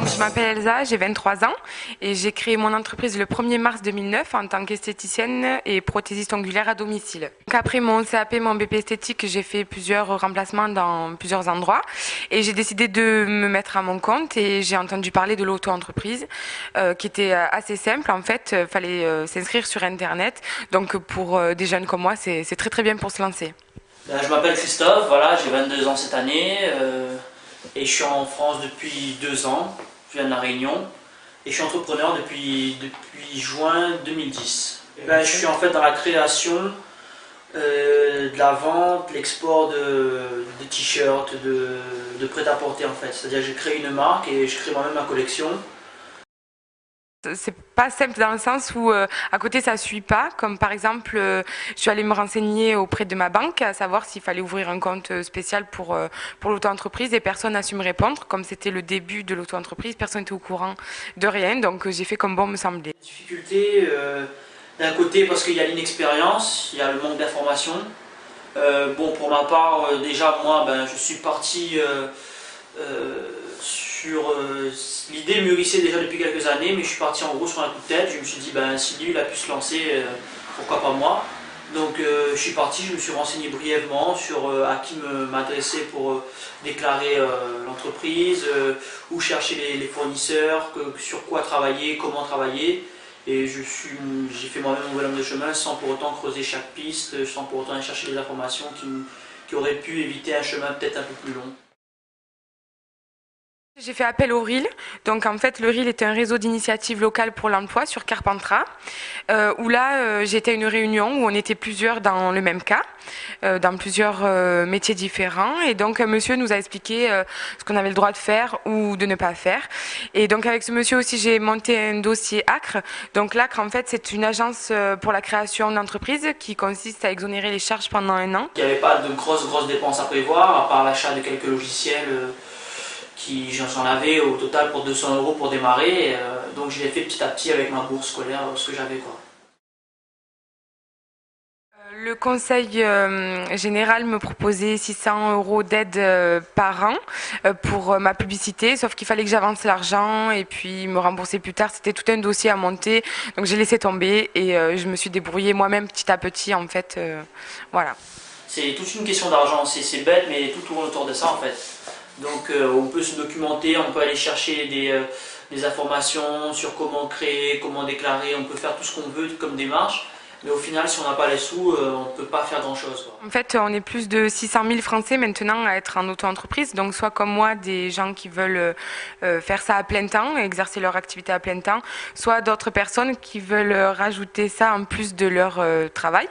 Je m'appelle Elsa, j'ai 23 ans et j'ai créé mon entreprise le 1er mars 2009 en tant qu'esthéticienne et prothésiste ongulaire à domicile. Donc après mon CAP, mon BP esthétique, j'ai fait plusieurs remplacements dans plusieurs endroits et j'ai décidé de me mettre à mon compte et j'ai entendu parler de l'auto-entreprise qui était assez simple. En fait, il fallait s'inscrire sur Internet. Donc pour des jeunes comme moi, c'est très très bien pour se lancer. Je m'appelle Christophe, voilà, j'ai 22 ans cette année et je suis en France depuis 2 ans. Je viens de La Réunion et je suis entrepreneur depuis juin 2010. Je suis en fait dans la création, de la vente, l'export de t-shirts, de prêt-à-porter en fait. C'est-à-dire que j'ai créé une marque et je crée moi-même ma collection. C'est pas simple dans le sens où à côté ça suit pas, comme par exemple je suis allée me renseigner auprès de ma banque à savoir s'il fallait ouvrir un compte spécial pour l'auto-entreprise et personne n'a su me répondre. Comme c'était le début de l'auto-entreprise, personne n'était au courant de rien, donc j'ai fait comme bon me semblait. Difficulté d'un côté parce qu'il y a l'inexpérience, il y a le manque d'information. Bon, pour ma part, déjà moi je suis parti sur l'idée mûrissait déjà depuis quelques années, mais je suis parti en gros sur un coup de tête. Je me suis dit si lui il a pu se lancer, pourquoi pas moi. Donc je suis parti, je me suis renseigné brièvement sur à qui m'adresser pour déclarer l'entreprise, où chercher les fournisseurs, sur quoi travailler, comment travailler. Et j'ai fait moi-même mon bonhomme de chemin sans pour autant creuser chaque piste, sans pour autant aller chercher des informations qui auraient pu éviter un chemin peut-être un peu plus long. J'ai fait appel au RIL. Donc en fait, le RIL est un réseau d'initiatives locales pour l'emploi sur Carpentras, où là, j'étais à une réunion où on était plusieurs dans le même cas, dans plusieurs métiers différents. Et donc un monsieur nous a expliqué ce qu'on avait le droit de faire ou de ne pas faire. Et donc avec ce monsieur aussi, j'ai monté un dossier ACRE. Donc l'ACRE, en fait, c'est une agence pour la création d'entreprises qui consiste à exonérer les charges pendant 1 an. Il n'y avait pas de grosses dépenses à prévoir, à part l'achat de quelques logiciels. J'en avais au total pour 200 € pour démarrer, donc je l'ai fait petit à petit avec ma bourse scolaire, ce que j'avais quoi. Le conseil général me proposait 600 € d'aide par an pour ma publicité, sauf qu'il fallait que j'avance l'argent et puis me rembourser plus tard. C'était tout un dossier à monter, donc j'ai laissé tomber et je me suis débrouillée moi-même petit à petit en fait. Voilà. C'est toute une question d'argent, c'est bête mais tout tourne autour de ça en fait. Donc on peut se documenter, on peut aller chercher des informations sur comment créer, comment déclarer, on peut faire tout ce qu'on veut comme démarche. Mais au final, si on n'a pas les sous, on ne peut pas faire grand-chose. En fait, on est plus de 600 000 Français maintenant à être en auto-entreprise. Donc, soit comme moi, des gens qui veulent faire ça à plein temps, exercer leur activité à plein temps, soit d'autres personnes qui veulent rajouter ça en plus de leur travail.